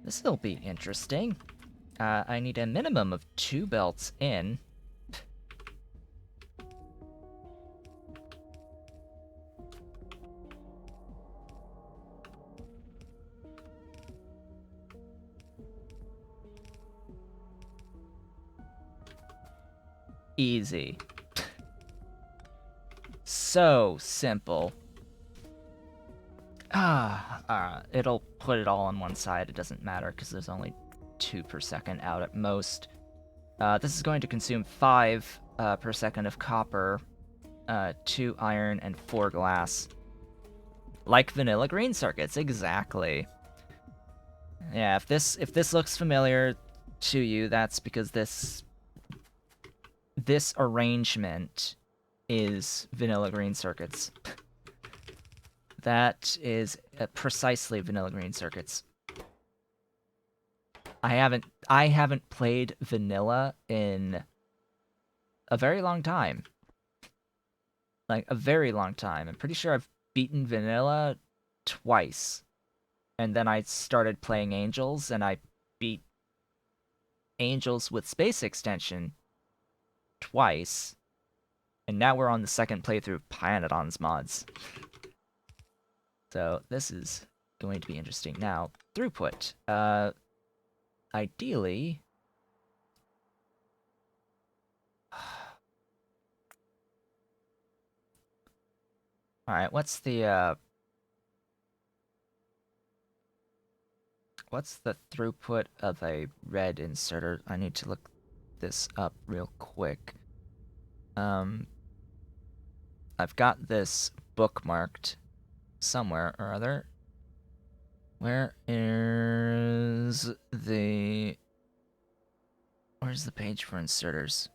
This'll be interesting. I need a minimum of 2 belts in. Easy. So simple. It'll put it all on one side. It doesn't matter because there's only 2 per second out at most. This is going to consume 5 per second of copper, 2 iron, and 4 glass. Like vanilla green circuits, exactly. Yeah, if this looks familiar to you, that's because this arrangement is vanilla green circuits. That is precisely vanilla green circuits. I haven't played vanilla in a very long time. Like a very long time. I'm pretty sure I've beaten vanilla twice. And then I started playing Angels and I beat Angels with Space Extension twice. And now we're on the second playthrough of Pyanodon's mods. So this is going to be interesting. Now, throughput. Ideally... Alright, what's the throughput of a red inserter? I need to look this up real quick. I've got this bookmarked somewhere or other. Where's the page for inserters?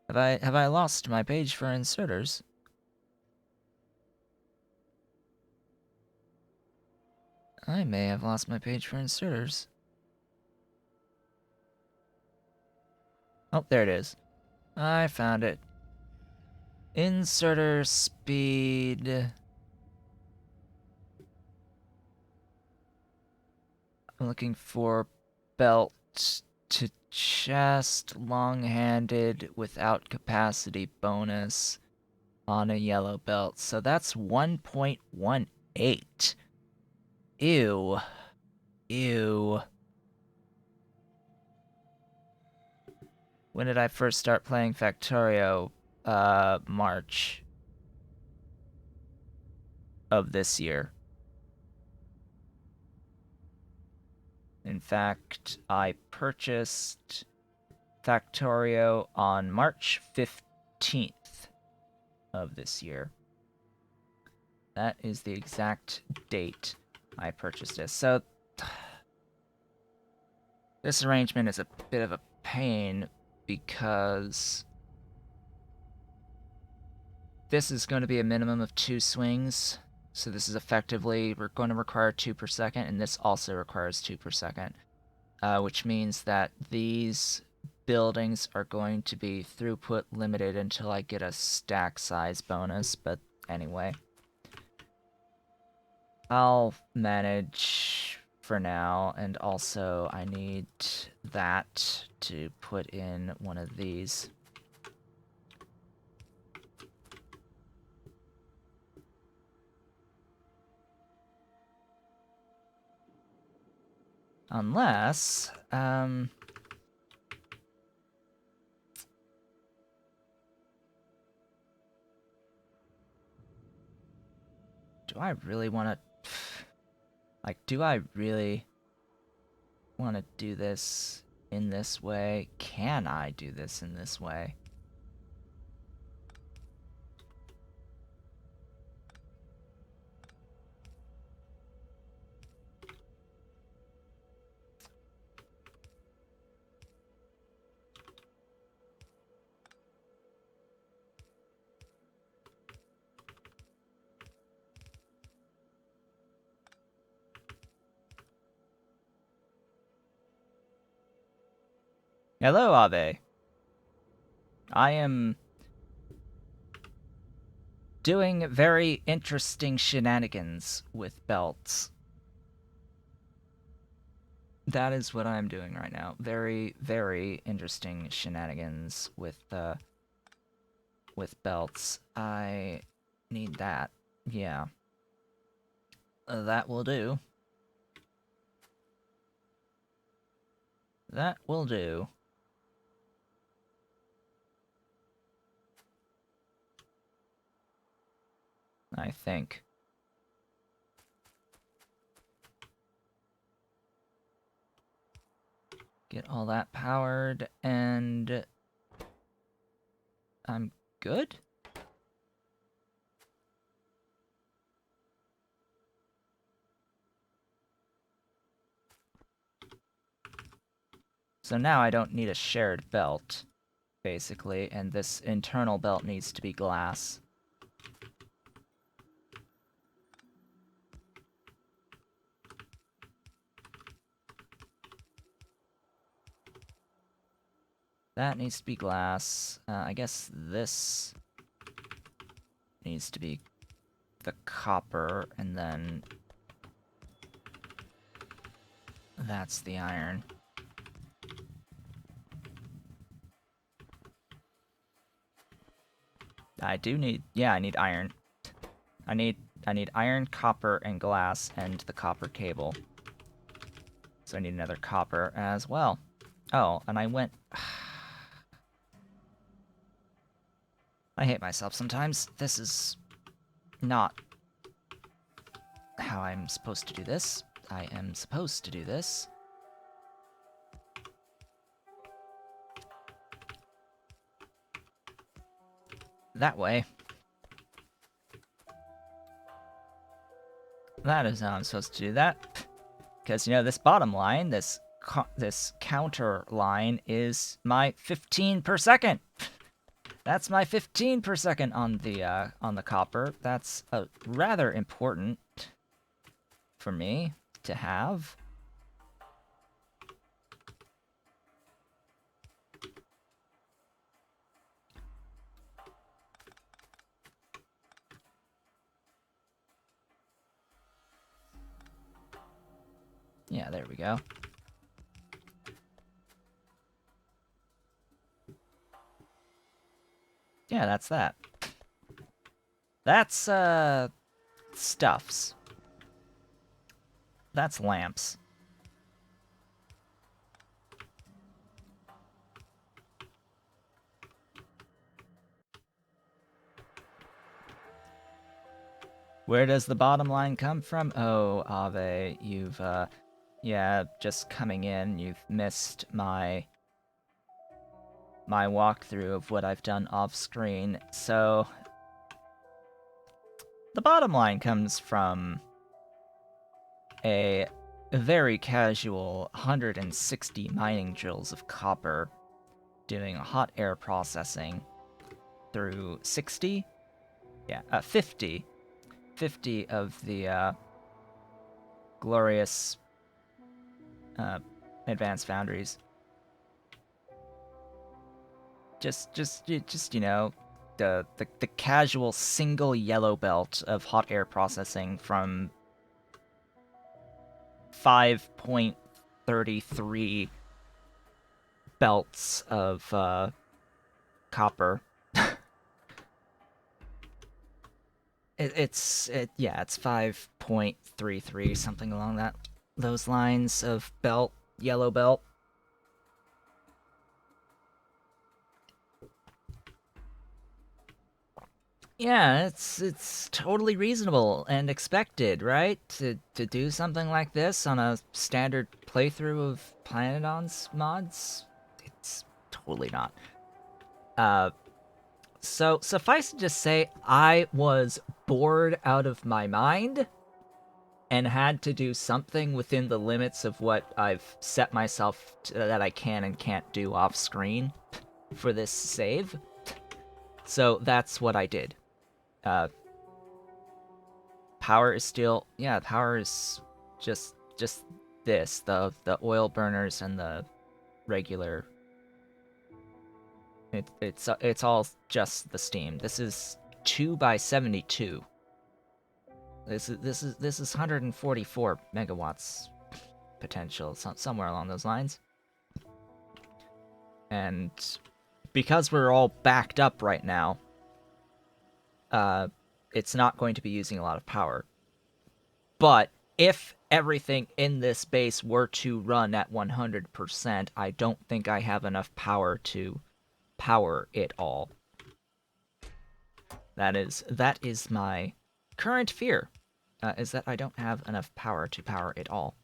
Have I lost my page for inserters? I may have lost my page for inserters. Oh, there it is. I found it. Inserter speed. I'm looking for belt to chest, long-handed, without capacity bonus on a yellow belt. So that's 1.18. Ew. Ew. When did I first start playing Factorio? March of this year. In fact, I purchased Factorio on March 15th of this year. That is the exact date I purchased it. So, this arrangement is a bit of a pain because this is going to be a minimum of 2 swings. So this is effectively, we're going to require 2 per second, and this also requires 2 per second. Which means that these buildings are going to be throughput limited until I get a stack size bonus, but anyway. I'll manage for now, and also I need that to put in one of these. Unless, do I really want to... Like, do I really want to do this in this way? Can I do this in this way? Hello, Abe. I am doing very interesting shenanigans with belts. That is what I'm doing right now. Very, very interesting shenanigans with belts. I need that. Yeah. That will do. That will do. I think. Get all that powered, and I'm good? So now I don't need a shared belt, basically, and this internal belt needs to be glass. That needs to be glass. I guess this needs to be the copper, and then that's the iron. I do need, yeah, I need iron. I need iron, copper, and glass, and the copper cable. So I need another copper as well. Oh, and I went... I hate myself sometimes. This is not how I'm supposed to do this. I am supposed to do this. That way. That is how I'm supposed to do that. Because, you know, this bottom line, this counter line is my 15 per second. That's my 15 per second on the copper. That's rather important for me to have. Yeah, there we go. Yeah, that's that. That's, stuffs. That's lamps. Where does the bottom line come from? Oh, Ave, you've, yeah, just coming in, you've missed my walkthrough of what I've done off screen. So, the bottom line comes from a very casual 160 mining joules of copper doing hot air processing through 60? Yeah, 50 of the glorious advanced foundries. Just you know, the casual single yellow belt of hot air processing from 5.33 belts of copper. It's 5.33, something along those lines of belt, yellow belt. Yeah, it's totally reasonable and expected, right? To do something like this on a standard playthrough of Pyanodon's mods? It's totally not. So suffice to just say, I was bored out of my mind and had to do something within the limits of what I've set myself to, that I can and can't do off screen for this save. So that's what I did. Power is still, yeah, power is just this, the oil burners and the regular. It's all just the steam. This is 2x72. This is 144 megawatts potential, somewhere along those lines. And because we're all backed up right now, it's not going to be using a lot of power. But if everything in this base were to run at 100%, I don't think I have enough power to power it all. That is my current fear, is that I don't have enough power to power it all.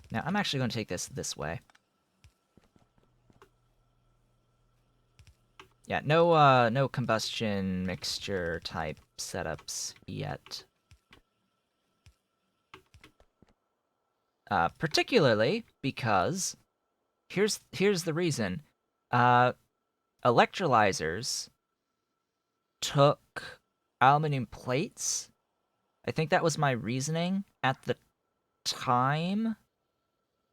Now, I'm actually going to take this way. Yeah, no combustion mixture type setups yet. Particularly because here's the reason. Electrolyzers took aluminum plates. I think that was my reasoning at the time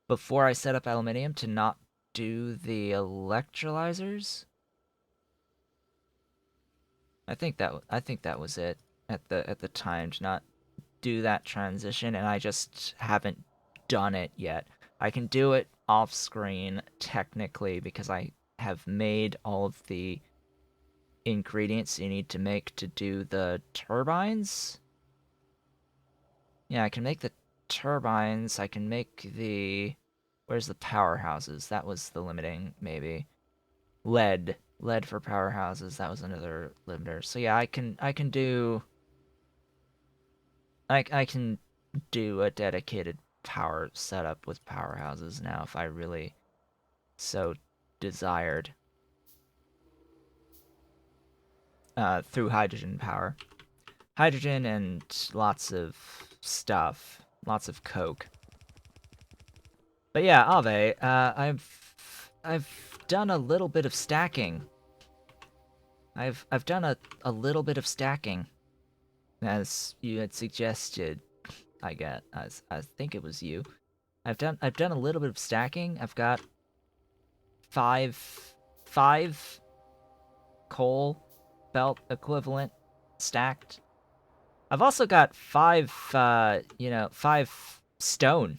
before I set up aluminium to not do the electrolyzers. I think that was it at the time, to not do that transition, and I just haven't done it yet. I can do it off screen technically because I have made all of the ingredients you need to make to do the turbines. Yeah, I can make the turbines. I can make the... Where's the powerhouses? That was the limiting, maybe. Lead for powerhouses. That was another limiter. So yeah, I can do... I can do a dedicated power setup with powerhouses now if I really so desired. Through hydrogen power. Hydrogen and lots of stuff. Lots of coke. But yeah, Ave, I've done a little bit of stacking. I've done a little bit of stacking, as you had suggested. I think it was you. I've done a little bit of stacking. I've got five coal belt equivalent stacked. I've also got five stone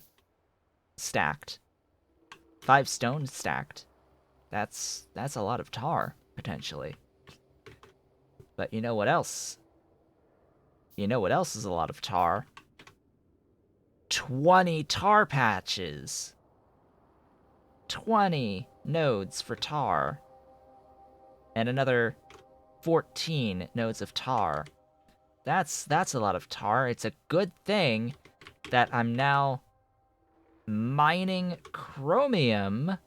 stacked. 5 stone stacked. That's a lot of tar, potentially. But you know what else? You know what else is a lot of tar? 20 tar patches! 20 nodes for tar. And another 14 nodes of tar. That's a lot of tar. It's a good thing that I'm now mining chromium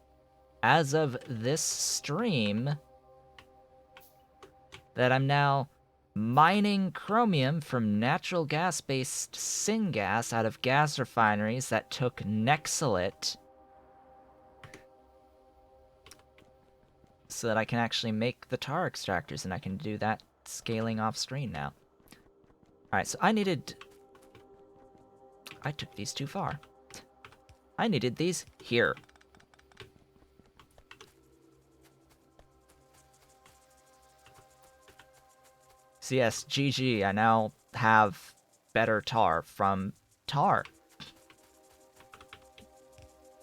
as of this stream. That I'm now mining chromium from natural gas-based syngas out of gas refineries that took Nexalit, so that I can actually make the tar extractors, and I can do that scaling off screen now. Alright, so I took these too far. I needed these here. So yes, GG, I now have better tar from tar.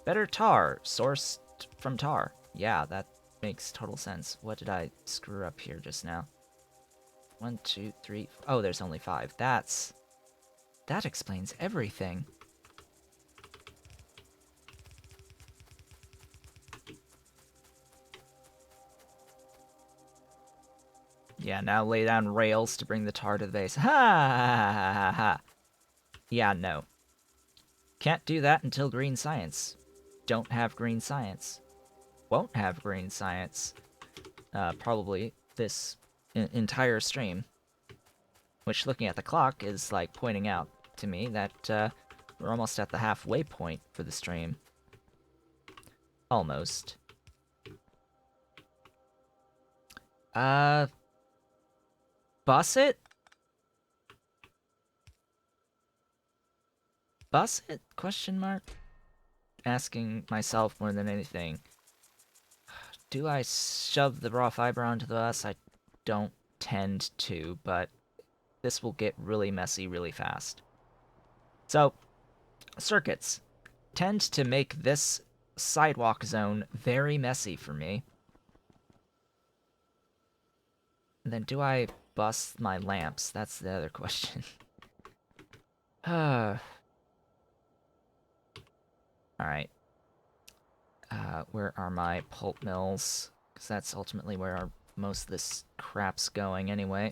Better tar, sourced from tar. Yeah, that makes total sense. What did I screw up here just now? 1, 2, 3... Oh, there's only 5. That explains everything. Yeah, now lay down rails to bring the tar to the base. Ha ha ha ha ha. Yeah, no. Can't do that until green science. Don't have green science. Won't have green science. Probably this entire stream. Which, looking at the clock, is like pointing out to me that we're almost at the halfway point for the stream. Almost. Bus it? Bus it? Question mark? Asking myself more than anything. Do I shove the raw fiber onto the bus? I don't tend to, but this will get really messy really fast. So, circuits tend to make this sidewalk zone very messy for me. And then do I bust my lamps? That's the other question. Alright. Where are my pulp mills? Because that's ultimately where most of this crap's going anyway.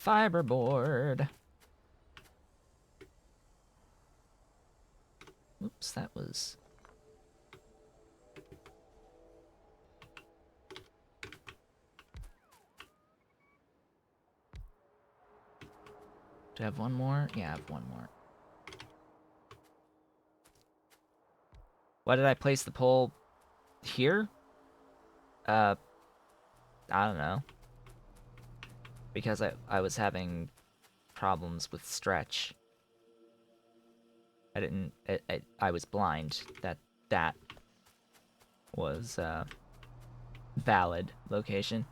Fiberboard. Oops, that was... Do I have one more? Yeah, I have one more. Why did I place the pole here? I don't know. Because I was having problems with stretch. I didn't... I was blind. That was valid location.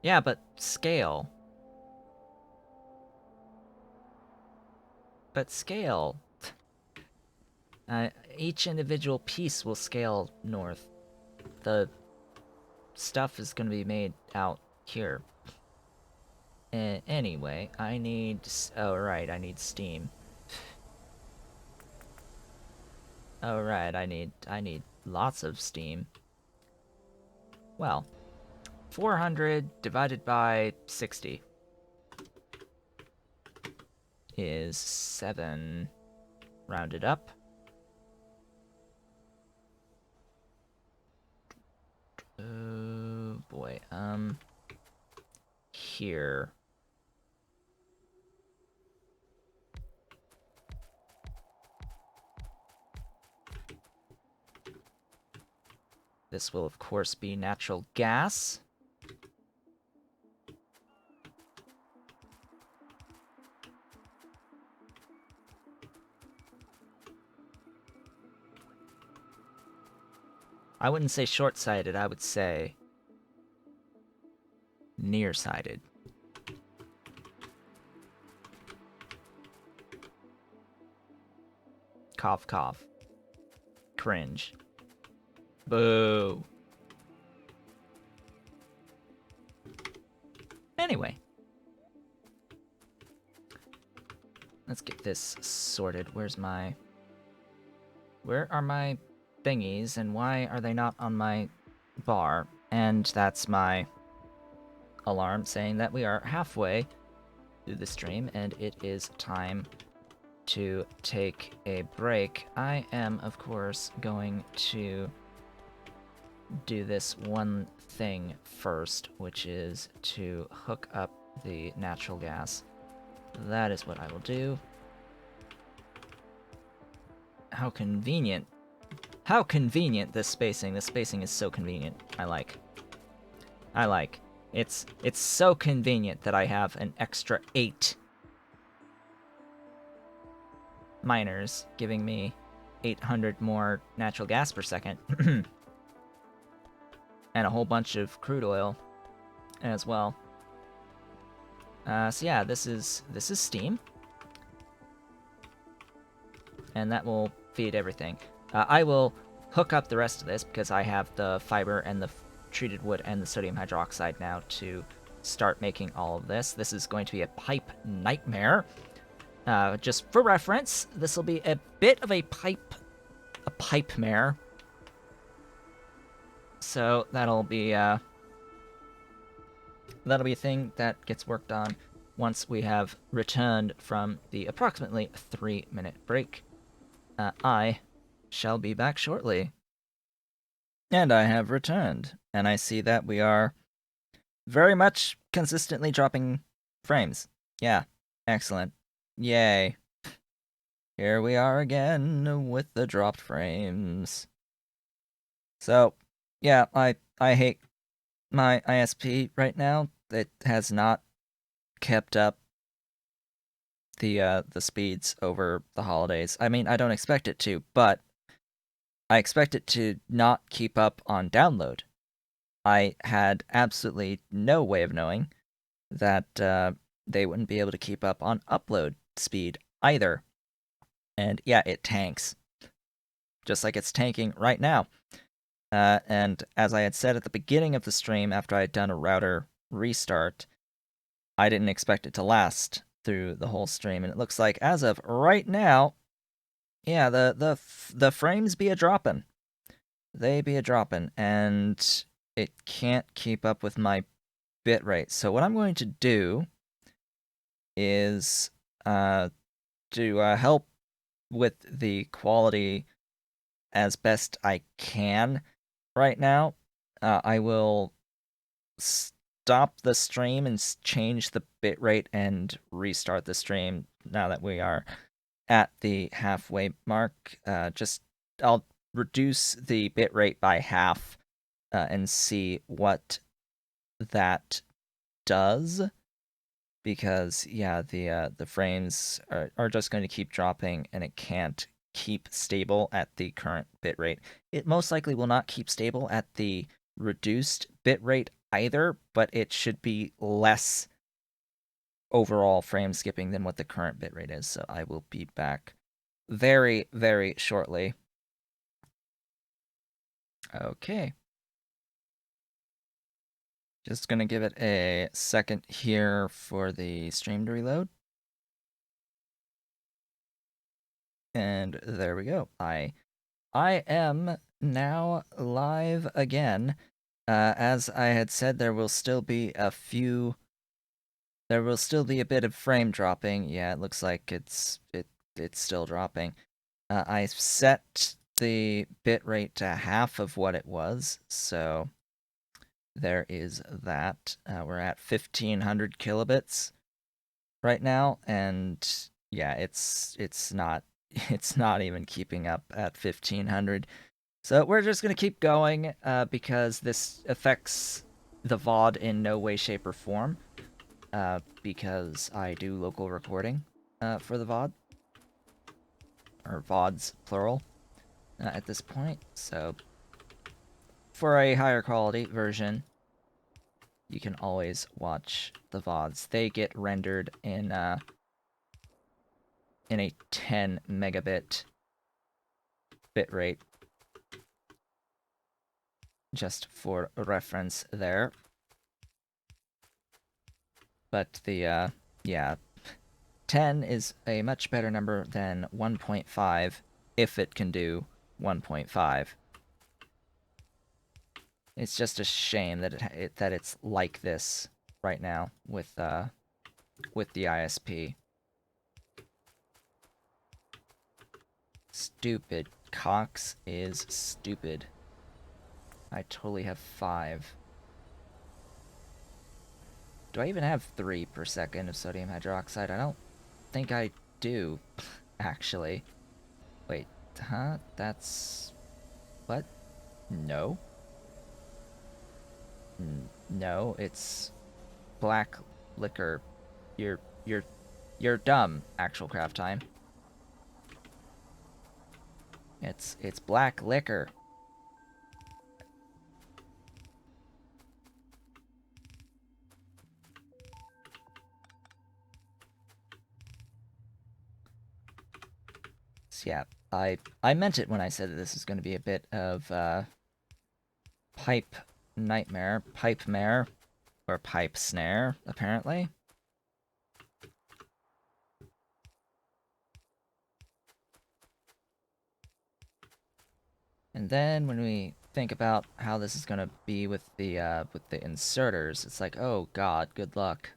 Yeah, but scale. But scale. Each individual piece will scale north. The stuff is going to be made out here. Anyway, I need... Oh, right, I need steam. Oh, right, I need lots of steam. Well, 400 divided by 60 is 7 rounded up. Oh boy, here. This will, of course, be natural gas. I wouldn't say short-sighted, I would say nearsighted. Cough, cough. Cringe. Boo. Anyway. Let's get this sorted. Where are my thingies, and why are they not on my bar? And that's my alarm saying that we are halfway through the stream, and it is time to take a break. I am, of course, going to do this one thing first, which is to hook up the natural gas. That is what I will do. How convenient. How convenient this spacing. This spacing is so convenient. I like. It's so convenient that I have an extra 8 miners giving me 800 more natural gas per second. And a whole bunch of crude oil as well. So yeah, this is steam. And that will feed everything. I will hook up the rest of this because I have the fiber and the treated wood and the sodium hydroxide now to start making all of this. This is going to be a pipe nightmare. Just for reference, this will be a bit of a pipe mare. So that'll be a thing that gets worked on once we have returned from the approximately 3-minute break. I shall be back shortly. And I have returned, and I see that we are very much consistently dropping frames. Yeah, excellent. Yay. Here we are again with the dropped frames. So, yeah, I hate my ISP right now. It has not kept up the speeds over the holidays. I mean, I don't expect it to, but I expect it to not keep up on download. I had absolutely no way of knowing that they wouldn't be able to keep up on upload speed either. And yeah, it tanks, just like it's tanking right now. And as I had said at the beginning of the stream, after I had done a router restart, I didn't expect it to last through the whole stream. And it looks like as of right now, yeah, the frames be a dropping. They be a dropping, and it can't keep up with my bitrate. So what I'm going to do is to help with the quality as best I can right now. I will stop the stream and change the bitrate and restart the stream now that we are at the halfway mark. I'll reduce the bitrate by half and see what that does. Because yeah, the frames are just going to keep dropping, and it can't keep stable at the current bitrate. It most likely will not keep stable at the reduced bitrate either, but it should be less overall frame skipping than what the current bitrate is. So I will be back very, very shortly. Okay. Just gonna give it a second here for the stream to reload. And there we go. I am now live again. As I had said, there will still be a bit of frame dropping. Yeah, it looks like it's still dropping. I set the bitrate to half of what it was, so there is that. We're at 1500 kilobits right now, and yeah, it's not even keeping up at 1500. So we're just gonna keep going because this affects the VOD in no way, shape, or form. Because I do local recording for the VOD, or VODs plural at this point. So for a higher quality version, you can always watch the VODs. They get rendered in a 10 megabit bitrate, just for reference there. But the yeah, 10 is a much better number than 1.5 if it can do 1.5. It's just a shame that that it's like this right now with the ISP. Stupid. Cox is stupid. I totally have 5. Do I even have 3 per second of sodium hydroxide? I don't think I do, actually. Wait, huh? That's... what? No. No, it's black liquor. You're dumb, actual craft time. It's black liquor. So yeah, I meant it when I said that this is going to be a bit of pipe nightmare, pipe mare, or pipe snare, apparently. And then when we think about how this is gonna be with the inserters, it's like, oh god, good luck.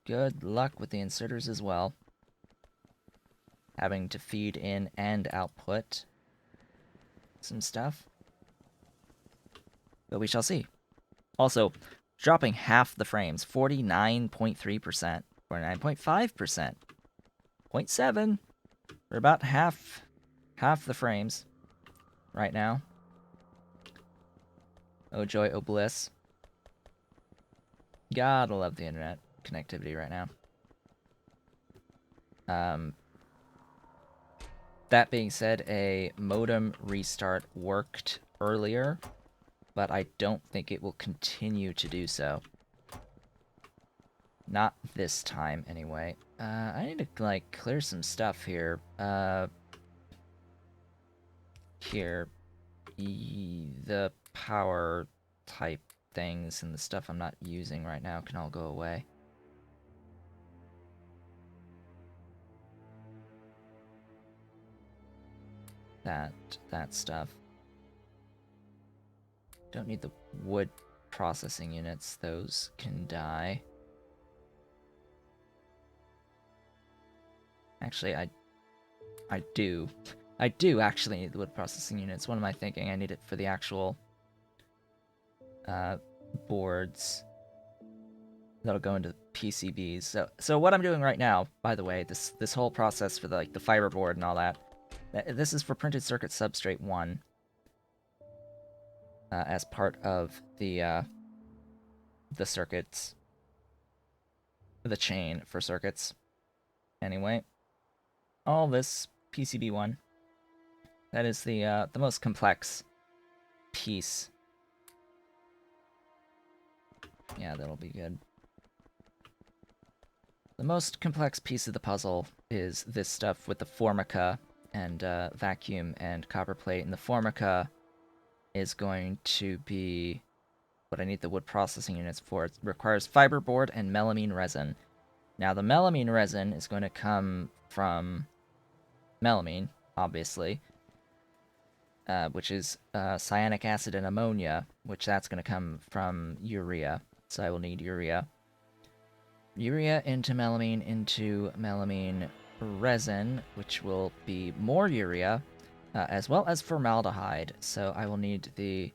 Good luck with the inserters as well. Having to feed in and output some stuff. But we shall see. Also, dropping half the frames, 49.3%, 49.5%, 0.7. We're about half the frames right now. Oh joy, oh bliss. Gotta love the internet connectivity right now. That being said, a modem restart worked earlier, but I don't think it will continue to do so. Not this time, anyway. I need to, like, clear some stuff here. Here. The power type things and the stuff I'm not using right now can all go away. That stuff. Don't need the wood processing units. Those can die. Actually, I do. I do actually need the wood processing units. What am I thinking? I need it for the actual boards that'll go into PCBs. So what I'm doing right now, by the way, this whole process for the fiberboard and all that, this is for printed circuit substrate 1 as part of the circuits, the chain for circuits. Anyway, all this PCB 1. That is the most complex piece. Yeah, that'll be good. The most complex piece of the puzzle is this stuff with the formica and vacuum and copper plate. And the formica is going to be what I need the wood processing units for. It requires fiberboard and melamine resin. Now, the melamine resin is going to come from melamine, obviously, which is cyanic acid and ammonia, which that's going to come from urea. So I will need urea. Urea into melamine resin, which will be more urea, as well as formaldehyde. So I will need the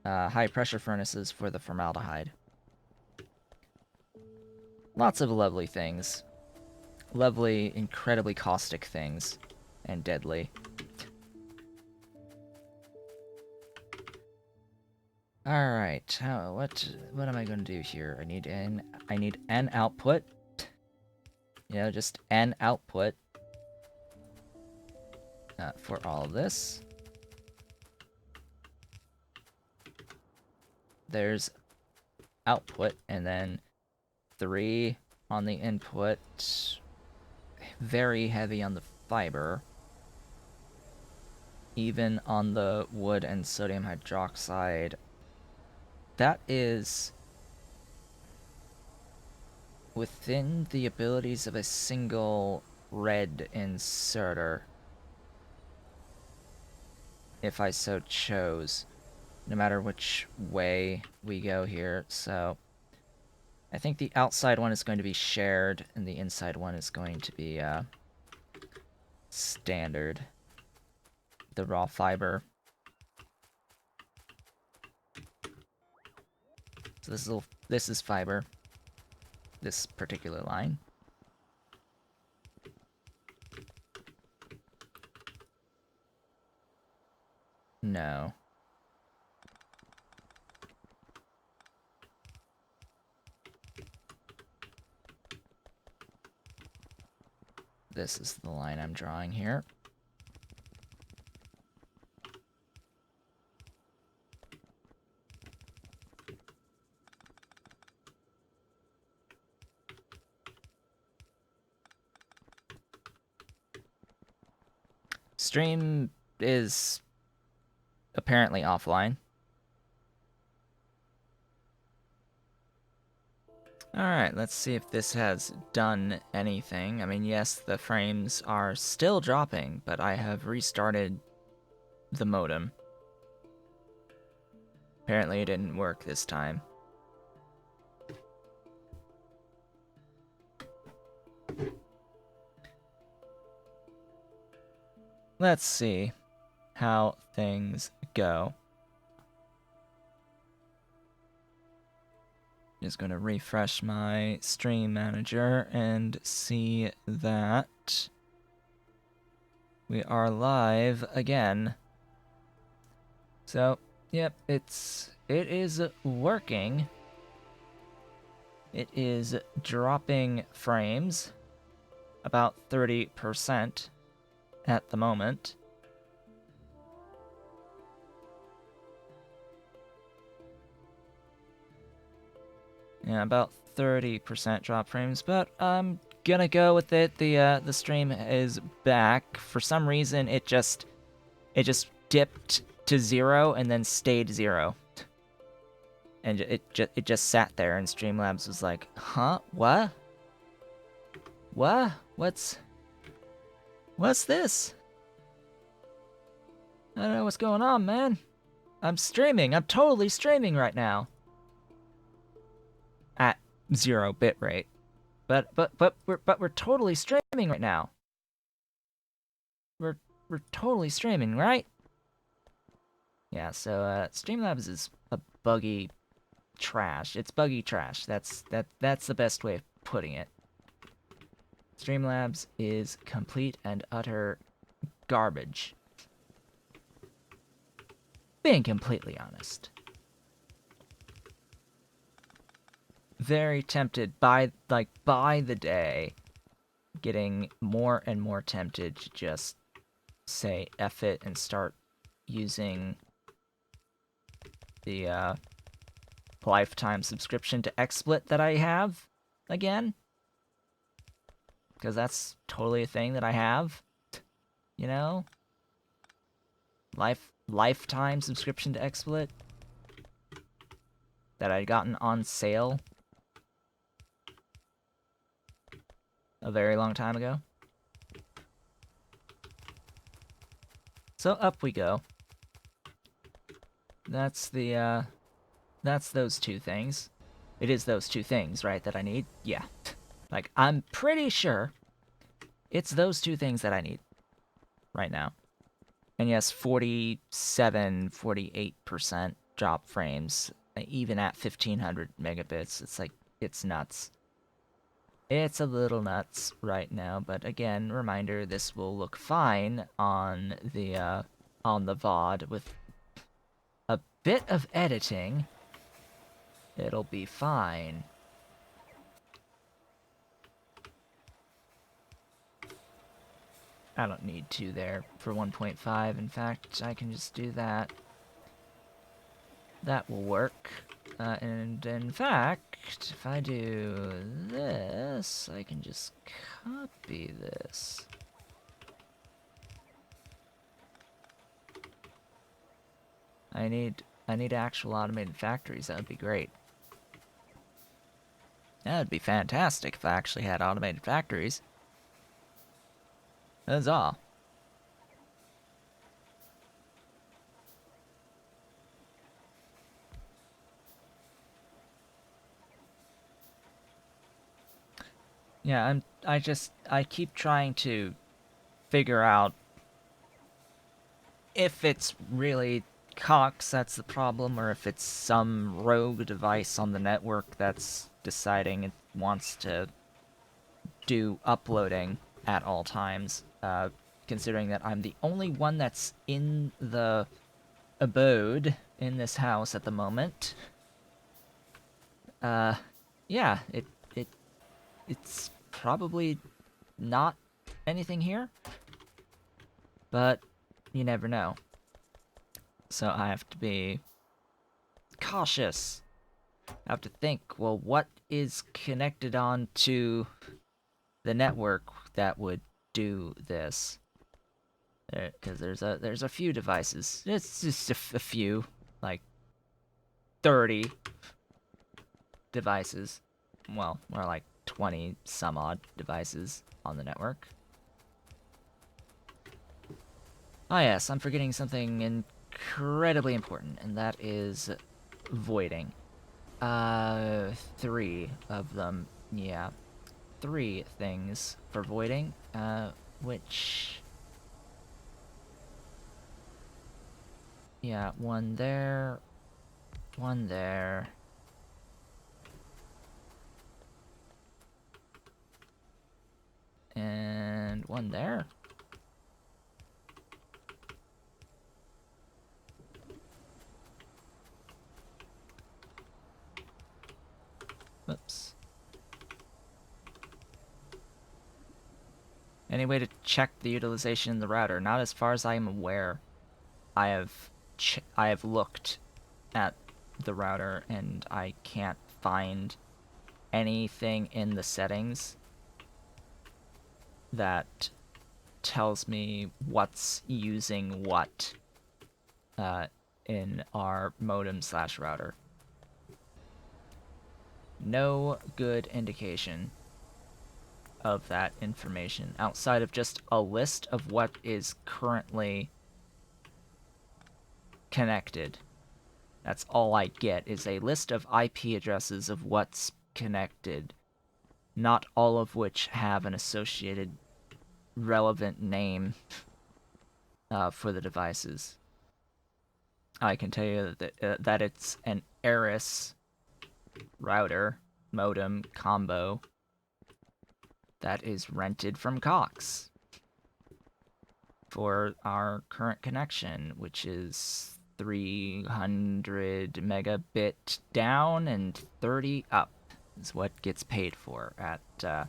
high-pressure furnaces for the formaldehyde. Lots of lovely things. Lovely, incredibly caustic things. And deadly. Alright, what am I going to do here? I need an output. You know, just an output. For all of this. There's output, and then 3 on the input. Very heavy on the fiber. Even on the wood and sodium hydroxide. That is within the abilities of a single red inserter. If I so chose. No matter which way we go here. So I think the outside one is going to be shared, and the inside one is going to be standard. The raw fiber. So this is fiber. This particular line. No. This is the line I'm drawing here. Stream is apparently offline. Alright, let's see if this has done anything. I mean, yes, the frames are still dropping, but I have restarted the modem. Apparently it didn't work this time. Let's see how things go. Just going to refresh my stream manager and see that we are live again. So, yep, it is working. It is dropping frames. about 30% at the moment. Yeah, about 30% drop frames, but I'm gonna go with it. The stream is back. For some reason, it just dipped to 0 and then stayed 0. And it just sat there, and Streamlabs was like, "Huh? What? What? What's this? I don't know what's going on, man. I'm streaming. I'm totally streaming right now." At 0 bitrate. But we're totally streaming right now. We're totally streaming, right? Yeah, so Streamlabs is a buggy trash. It's buggy trash. That's the best way of putting it. Streamlabs is complete and utter garbage. Being completely honest. Very tempted by the day, getting more and more tempted to just say F it and start using the lifetime subscription to XSplit that I have again. Because that's totally a thing that I have, you know? Lifetime subscription to XSplit that I'd gotten on sale a very long time ago. So up we go. That's those two things. It is those two things, right, that I need? Yeah. Like, I'm pretty sure it's those two things that I need right now. And yes, 47, 48% drop frames, even at 1500 megabits. It's like, it's nuts. It's a little nuts right now, but again, reminder, this will look fine on the VOD with a bit of editing. It'll be fine. I don't need to there for 1.5. In fact, I can just do that. That will work. And in fact, if I do this, I can just copy this. I need actual automated factories. That would be great. That would be fantastic if I actually had automated factories. That's all. Yeah, I keep trying to figure out if it's really Cox that's the problem, or if it's some rogue device on the network that's deciding it wants to do uploading at all times, considering that I'm the only one that's in the abode in this house at the moment. Yeah, it's probably not anything here, but you never know. So I have to be cautious. I have to think, well, what is connected on to the network that would do this? Because there's a few devices. It's just a few, like 30 devices. Well, more like 20 some odd devices on the network. Ah yes, I'm forgetting something incredibly important, and that is voiding. 3 of them. Yeah. 3 things for voiding, which... Yeah, one there, and one there. Oops. Any way to check the utilization of the router? Not as far as I am aware. I have looked at the router and I can't find anything in the settings that tells me what's using what in our modem/router. No good indication of that information outside of just a list of what is currently connected. That's all I get, is a list of IP addresses of what's connected, not all of which have an associated relevant name for the devices. I can tell you that it's an Eris router modem combo that is rented from Cox for our current connection, which is 300 megabit down and 30 up is what gets paid for at, the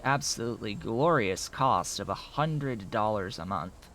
absolutely glorious cost of $100 a month.